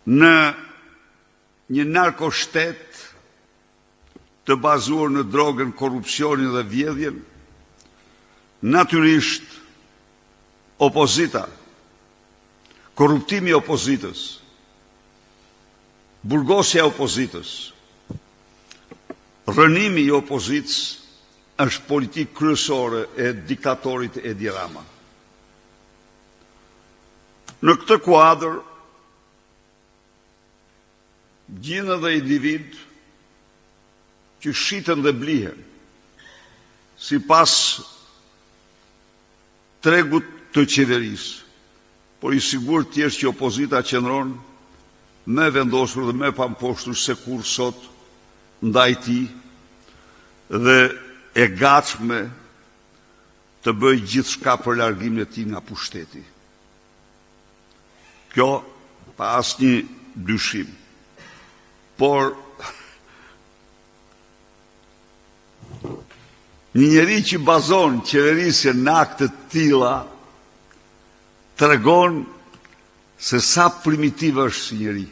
në një narkoshtet të bazuar në drogën, korrupsionin dhe vjedhjen, natyrisht opozita, korruptimi i opozitës, burgosja e opozitës, rënimi i opozitës është politikë kryesore e diktatorit Edi Rama. Në këtë kuadër, gjinën dhe individ që shiten dhe blihen, si pas tregut të qeverisë, por i sigurt tjesh që opozita qëndron me vendosur dhe me pamposhtur se kur sot ndaj tij dhe e gatshme të bëj gjithçka për largimin e tij nga pushteti. Kjo pa asnjë dyshim. Por një njeri që bazon qeverisjen në akte të tilla tregon se sa primitiv është si njeri.